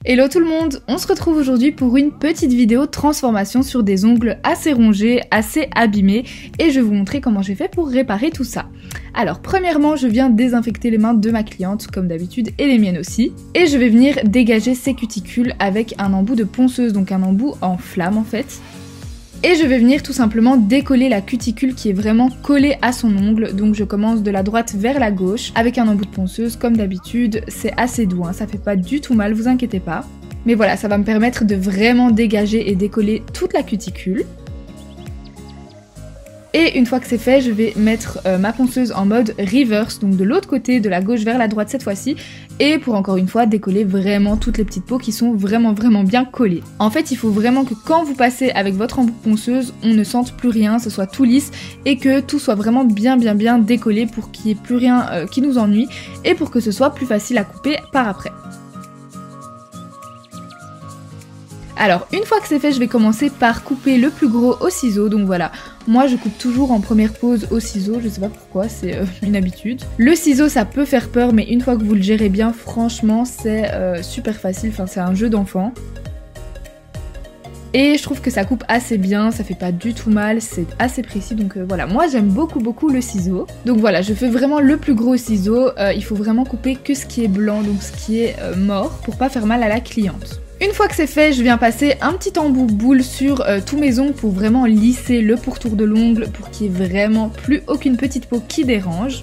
Hello tout le monde, on se retrouve aujourd'hui pour une petite vidéo de transformation sur des ongles assez rongés, assez abîmés et je vais vous montrer comment j'ai fait pour réparer tout ça. Alors premièrement, je viens désinfecter les mains de ma cliente comme d'habitude et les miennes aussi et je vais venir dégager ses cuticules avec un embout de ponceuse, donc un embout en flamme en fait. Et je vais venir tout simplement décoller la cuticule qui est vraiment collée à son ongle. Donc je commence de la droite vers la gauche avec un embout de ponceuse comme d'habitude. C'est assez doux, hein, ça fait pas du tout mal, vous inquiétez pas. Mais voilà, ça va me permettre de vraiment dégager et décoller toute la cuticule. Et une fois que c'est fait, je vais mettre ma ponceuse en mode reverse, donc de l'autre côté, de la gauche vers la droite cette fois-ci, et pour encore une fois décoller vraiment toutes les petites peaux qui sont vraiment bien collées. En fait, il faut vraiment que quand vous passez avec votre embout de ponceuse, on ne sente plus rien, ce soit tout lisse, et que tout soit vraiment bien décollé pour qu'il n'y ait plus rien qui nous ennuie, et pour que ce soit plus facile à couper par après. Alors une fois que c'est fait, je vais commencer par couper le plus gros au ciseau, donc voilà. Moi je coupe toujours en première pose au ciseau, je sais pas pourquoi, c'est une habitude. Le ciseau ça peut faire peur, mais une fois que vous le gérez bien, franchement c'est super facile, enfin c'est un jeu d'enfant. Et je trouve que ça coupe assez bien, ça fait pas du tout mal, c'est assez précis, donc voilà. Moi j'aime beaucoup le ciseau. Donc voilà, je fais vraiment le plus gros ciseau, il faut vraiment couper que ce qui est blanc, donc ce qui est mort, pour pas faire mal à la cliente. Une fois que c'est fait, je viens passer un petit embout boule sur tous mes ongles pour vraiment lisser le pourtour de l'ongle pour qu'il n'y ait vraiment plus aucune petite peau qui dérange.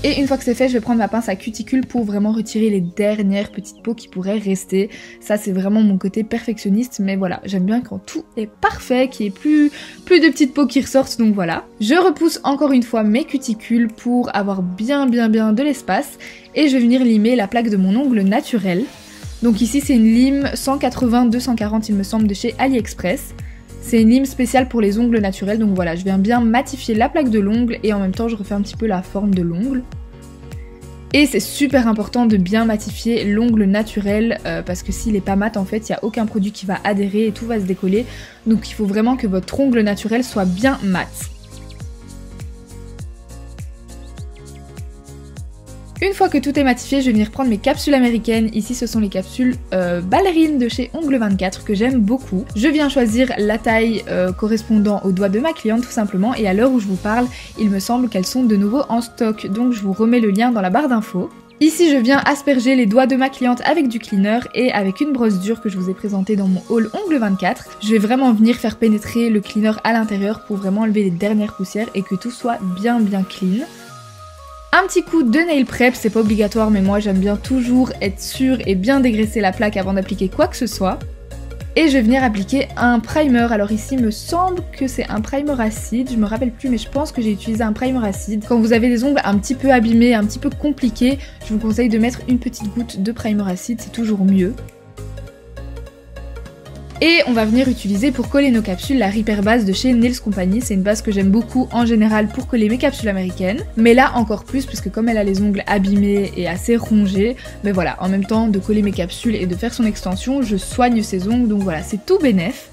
Et une fois que c'est fait, je vais prendre ma pince à cuticule pour vraiment retirer les dernières petites peaux qui pourraient rester. Ça c'est vraiment mon côté perfectionniste, mais voilà, j'aime bien quand tout est parfait, qu'il n'y ait plus de petites peaux qui ressortent, donc voilà. Je repousse encore une fois mes cuticules pour avoir bien de l'espace et je vais venir limer la plaque de mon ongle naturel. Donc ici c'est une lime 180-240 il me semble de chez AliExpress. C'est une lime spéciale pour les ongles naturels, donc voilà, je viens bien matifier la plaque de l'ongle et en même temps je refais un petit peu la forme de l'ongle. Et c'est super important de bien matifier l'ongle naturel parce que s'il est pas mat en fait, il n'y a aucun produit qui va adhérer et tout va se décoller. Donc il faut vraiment que votre ongle naturel soit bien mat. Une fois que tout est matifié, je vais venir prendre mes capsules américaines. Ici, ce sont les capsules ballerines de chez Ongle 24 que j'aime beaucoup. Je viens choisir la taille correspondant au doigt de ma cliente tout simplement. Et à l'heure où je vous parle, il me semble qu'elles sont de nouveau en stock. Donc je vous remets le lien dans la barre d'infos. Ici, je viens asperger les doigts de ma cliente avec du cleaner et avec une brosse dure que je vous ai présentée dans mon haul Ongle 24. Je vais vraiment venir faire pénétrer le cleaner à l'intérieur pour vraiment enlever les dernières poussières et que tout soit bien clean. Un petit coup de nail prep, c'est pas obligatoire mais moi j'aime bien toujours être sûre et bien dégraisser la plaque avant d'appliquer quoi que ce soit. Et je vais venir appliquer un primer, alors ici il me semble que c'est un primer acide, je me rappelle plus mais je pense que j'ai utilisé un primer acide. Quand vous avez des ongles un petit peu abîmés, un petit peu compliqués, je vous conseille de mettre une petite goutte de primer acide, c'est toujours mieux. Et on va venir utiliser pour coller nos capsules la Repair base de chez Nails Company. C'est une base que j'aime beaucoup en général pour coller mes capsules américaines. Mais là encore plus puisque comme elle a les ongles abîmés et assez rongés, mais voilà, en même temps de coller mes capsules et de faire son extension, je soigne ses ongles, donc voilà, c'est tout bénef.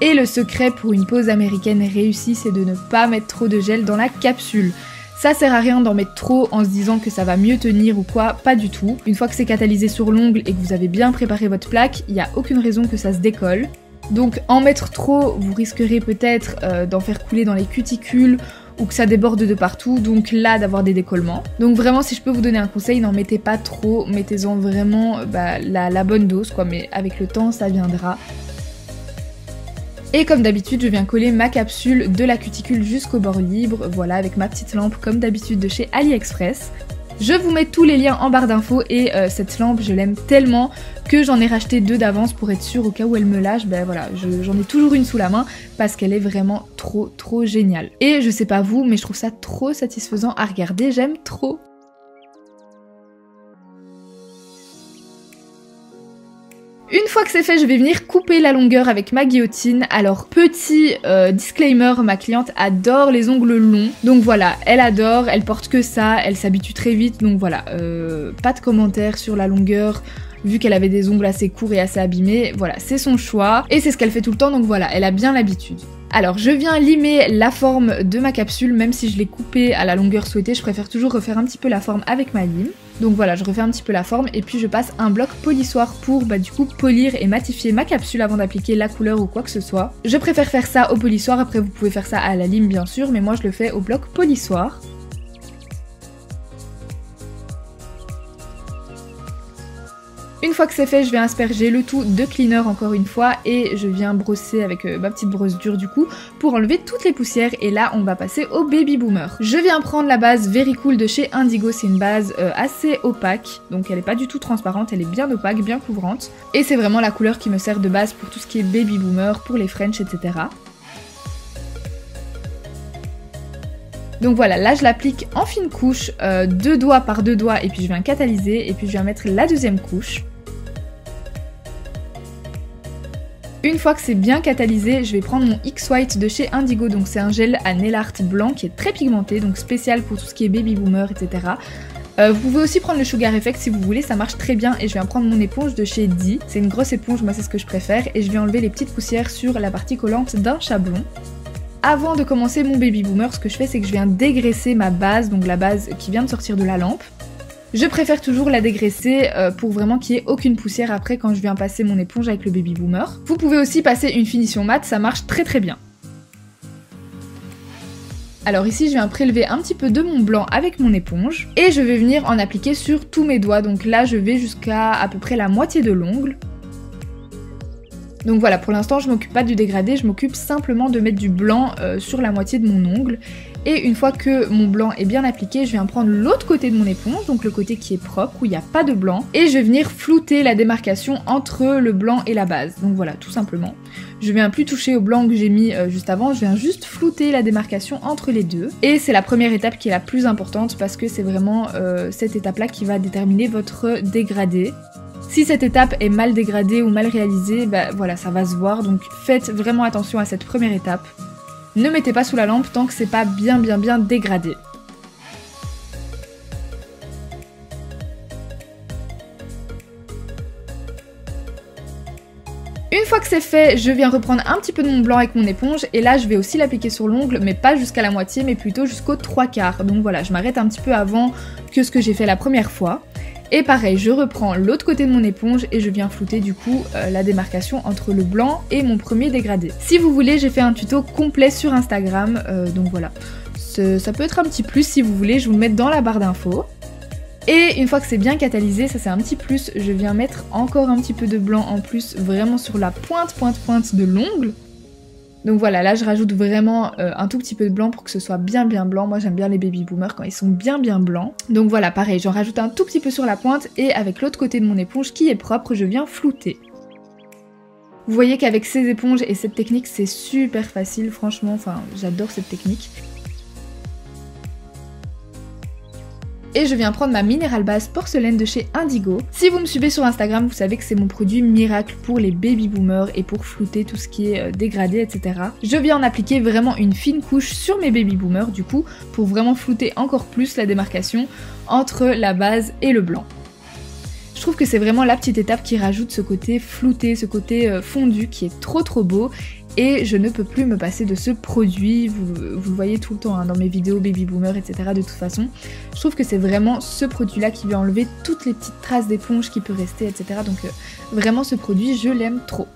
Et le secret pour une pose américaine réussie, c'est de ne pas mettre trop de gel dans la capsule. Ça sert à rien d'en mettre trop en se disant que ça va mieux tenir ou quoi, pas du tout. Une fois que c'est catalysé sur l'ongle et que vous avez bien préparé votre plaque, il n'y a aucune raison que ça se décolle. Donc en mettre trop, vous risquerez peut-être d'en faire couler dans les cuticules ou que ça déborde de partout, donc là d'avoir des décollements. Donc vraiment si je peux vous donner un conseil, n'en mettez pas trop, mettez-en vraiment la bonne dose quoi, mais avec le temps ça viendra. Et comme d'habitude, je viens coller ma capsule de la cuticule jusqu'au bord libre, voilà, avec ma petite lampe comme d'habitude de chez AliExpress. Je vous mets tous les liens en barre d'infos et cette lampe, je l'aime tellement que j'en ai racheté deux d'avance pour être sûre au cas où elle me lâche, ben voilà, j'en ai toujours une sous la main parce qu'elle est vraiment trop géniale. Et je sais pas vous, mais je trouve ça trop satisfaisant à regarder, j'aime trop. Une fois que c'est fait, je vais venir couper la longueur avec ma guillotine. Alors petit disclaimer, ma cliente adore les ongles longs. Donc voilà, elle adore, elle porte que ça, elle s'habitue très vite. Donc voilà, pas de commentaires sur la longueur. Vu qu'elle avait des ongles assez courts et assez abîmés, voilà, c'est son choix. Et c'est ce qu'elle fait tout le temps, donc voilà, elle a bien l'habitude. Alors je viens limer la forme de ma capsule, même si je l'ai coupée à la longueur souhaitée, je préfère toujours refaire un petit peu la forme avec ma lime. Donc voilà, je refais un petit peu la forme et puis je passe un bloc polissoir pour du coup polir et matifier ma capsule avant d'appliquer la couleur ou quoi que ce soit. Je préfère faire ça au polissoir, après vous pouvez faire ça à la lime bien sûr, mais moi je le fais au bloc polissoir. Une fois que c'est fait, je vais asperger le tout de cleaner encore une fois et je viens brosser avec ma petite brosse dure du coup pour enlever toutes les poussières et là on va passer au Baby Boomer. Je viens prendre la base Very Cool de chez Indigo, c'est une base assez opaque, donc elle est pas du tout transparente, elle est bien opaque, bien couvrante et c'est vraiment la couleur qui me sert de base pour tout ce qui est Baby Boomer, pour les French, etc. Donc voilà, là je l'applique en fine couche, 2 doigts par 2 doigts et puis je viens catalyser et puis je viens mettre la deuxième couche. Une fois que c'est bien catalysé, je vais prendre mon X-White de chez Indigo, donc c'est un gel à nail art blanc qui est très pigmenté, donc spécial pour tout ce qui est baby boomer, etc. Vous pouvez aussi prendre le Sugar Effect si vous voulez, ça marche très bien et je viens prendre mon éponge de chez Dee. C'est une grosse éponge, moi c'est ce que je préfère, et je vais enlever les petites poussières sur la partie collante d'un chablon. Avant de commencer mon baby boomer, ce que je fais c'est que je viens dégraisser ma base, donc la base qui vient de sortir de la lampe. Je préfère toujours la dégraisser pour vraiment qu'il n'y ait aucune poussière après quand je viens passer mon éponge avec le Baby Boomer. Vous pouvez aussi passer une finition mat, ça marche très très bien. Alors ici je viens prélever un petit peu de mon blanc avec mon éponge et je vais venir en appliquer sur tous mes doigts. Donc là je vais jusqu'à à peu près la moitié de l'ongle. Donc voilà, pour l'instant je m'occupe pas du dégradé, je m'occupe simplement de mettre du blanc sur la moitié de mon ongle. Et une fois que mon blanc est bien appliqué, je viens prendre l'autre côté de mon éponge, donc le côté qui est propre, où il n'y a pas de blanc, et je vais venir flouter la démarcation entre le blanc et la base. Donc voilà, tout simplement. Je viens plus toucher au blanc que j'ai mis juste avant, je viens juste flouter la démarcation entre les deux. Et c'est la première étape qui est la plus importante parce que c'est vraiment cette étape-là qui va déterminer votre dégradé. Si cette étape est mal dégradée ou mal réalisée, voilà, ça va se voir, donc faites vraiment attention à cette première étape. Ne mettez pas sous la lampe tant que c'est pas bien dégradé. Une fois que c'est fait, je viens reprendre un petit peu de mon blanc avec mon éponge et là je vais aussi l'appliquer sur l'ongle, mais pas jusqu'à la moitié, mais plutôt jusqu'aux 3/4. Donc voilà, je m'arrête un petit peu avant que ce que j'ai fait la première fois. Et pareil, je reprends l'autre côté de mon éponge et je viens flouter du coup la démarcation entre le blanc et mon premier dégradé. Si vous voulez, j'ai fait un tuto complet sur Instagram, donc voilà. Ça peut être un petit plus si vous voulez, je vous le mets dans la barre d'infos. Et une fois que c'est bien catalysé, ça c'est un petit plus, je viens mettre encore un petit peu de blanc en plus, vraiment sur la pointe de l'ongle. Donc voilà, là je rajoute vraiment un tout petit peu de blanc pour que ce soit bien blanc. Moi j'aime bien les baby boomers quand ils sont bien blancs. Donc voilà, pareil, j'en rajoute un tout petit peu sur la pointe et avec l'autre côté de mon éponge qui est propre, je viens flouter. Vous voyez qu'avec ces éponges et cette technique, c'est super facile, franchement, enfin j'adore cette technique. Et je viens prendre ma Mineral Base porcelaine de chez Indigo. Si vous me suivez sur Instagram, vous savez que c'est mon produit miracle pour les baby boomers et pour flouter tout ce qui est dégradé, etc. Je viens en appliquer vraiment une fine couche sur mes baby boomers du coup, pour vraiment flouter encore plus la démarcation entre la base et le blanc. Je trouve que c'est vraiment la petite étape qui rajoute ce côté flouté, ce côté fondu qui est trop beau. Et je ne peux plus me passer de ce produit, vous le voyez tout le temps hein, dans mes vidéos baby boomer, etc. de toute façon. Je trouve que c'est vraiment ce produit-là qui vient enlever toutes les petites traces d'éponge qui peut rester, etc. Donc vraiment ce produit, je l'aime trop.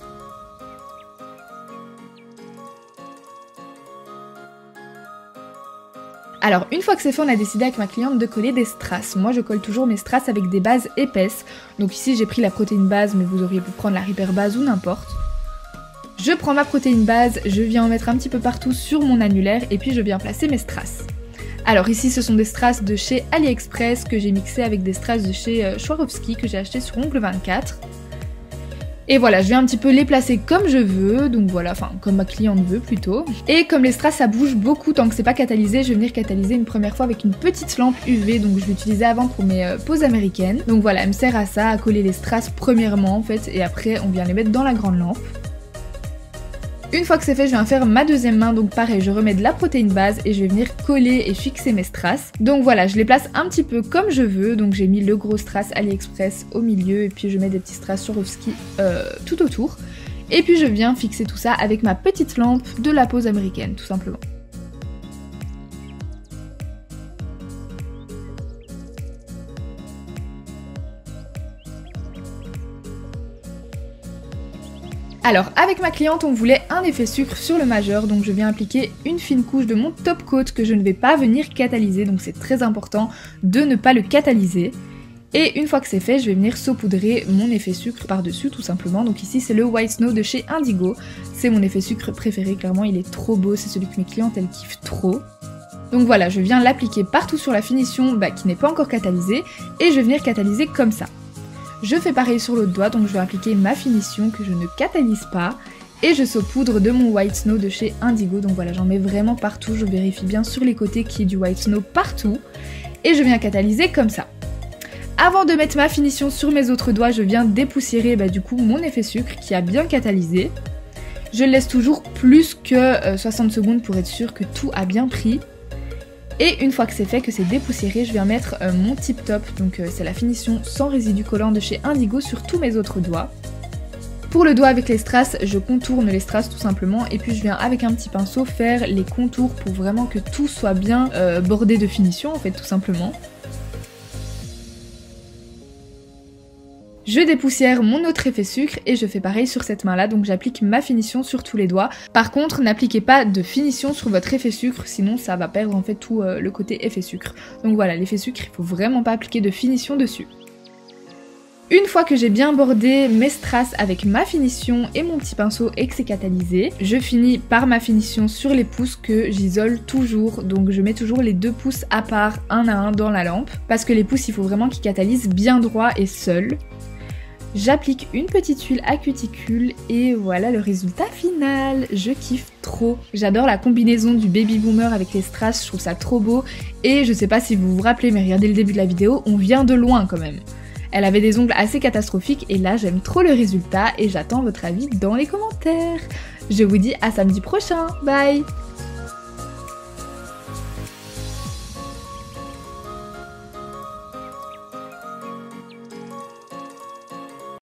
Alors une fois que c'est fait, on a décidé avec ma cliente de coller des strass. Moi je colle toujours mes strass avec des bases épaisses. Donc ici j'ai pris la protéine base, mais vous auriez pu prendre la Repair base ou n'importe. Je prends ma protéine base, je viens en mettre un petit peu partout sur mon annulaire et puis je viens placer mes strass. Alors ici ce sont des strass de chez AliExpress que j'ai mixé avec des strass de chez Swarovski que j'ai acheté sur Ongle 24. Et voilà, je viens un petit peu les placer comme je veux, donc voilà, enfin comme ma cliente veut plutôt. Et comme les strass ça bouge beaucoup tant que c'est pas catalysé, je vais venir catalyser une première fois avec une petite lampe UV, donc je l'utilisais avant pour mes poses américaines. Donc voilà, elle me sert à ça, à coller les strass premièrement en fait, et après on vient les mettre dans la grande lampe. Une fois que c'est fait, je viens faire ma deuxième main, donc pareil, je remets de la protéine base et je vais venir coller et fixer mes strass. Donc voilà, je les place un petit peu comme je veux, donc j'ai mis le gros strass AliExpress au milieu et puis je mets des petits strass Swarovski tout autour. Et puis je viens fixer tout ça avec ma petite lampe de la pose américaine, tout simplement. Alors, avec ma cliente, on voulait un effet sucre sur le majeur, donc je viens appliquer une fine couche de mon top coat que je ne vais pas venir catalyser, donc c'est très important de ne pas le catalyser. Et une fois que c'est fait, je vais venir saupoudrer mon effet sucre par-dessus tout simplement. Donc ici c'est le White Snow de chez Indigo, c'est mon effet sucre préféré, clairement il est trop beau, c'est celui que mes clientes elles kiffent trop. Donc voilà, je viens l'appliquer partout sur la finition qui n'est pas encore catalysée, et je vais venir catalyser comme ça. Je fais pareil sur l'autre doigt, donc je vais appliquer ma finition que je ne catalyse pas, et je saupoudre de mon White Snow de chez Indigo. Donc voilà, j'en mets vraiment partout, je vérifie bien sur les côtés qu'il y ait du White Snow partout, et je viens catalyser comme ça. Avant de mettre ma finition sur mes autres doigts, je viens dépoussiérer du coup mon effet sucre qui a bien catalysé. Je le laisse toujours plus que 60 secondes pour être sûr que tout a bien pris. Et une fois que c'est fait, que c'est dépoussiéré, je viens mettre mon tip top, donc c'est la finition sans résidu collant de chez Indigo sur tous mes autres doigts. Pour le doigt avec les strass, je contourne les strass tout simplement, et puis je viens avec un petit pinceau faire les contours pour vraiment que tout soit bien bordé de finition en fait tout simplement. Je dépoussière mon autre effet sucre et je fais pareil sur cette main là, donc j'applique ma finition sur tous les doigts. Par contre, n'appliquez pas de finition sur votre effet sucre, sinon ça va perdre en fait tout le côté effet sucre. Donc voilà, l'effet sucre, il faut vraiment pas appliquer de finition dessus. Une fois que j'ai bien bordé mes strass avec ma finition et mon petit pinceau et que c'est catalysé, je finis par ma finition sur les pouces que j'isole toujours. Donc je mets toujours les deux pouces à part, un à un dans la lampe, parce que les pouces, il faut vraiment qu'ils catalysent bien droit et seuls. J'applique une petite huile à cuticule et voilà le résultat final. Je kiffe trop. J'adore la combinaison du baby boomer avec les strass, je trouve ça trop beau. Et je sais pas si vous vous rappelez, mais regardez le début de la vidéo, on vient de loin quand même. Elle avait des ongles assez catastrophiques et là j'aime trop le résultat et j'attends votre avis dans les commentaires. Je vous dis à samedi prochain, bye!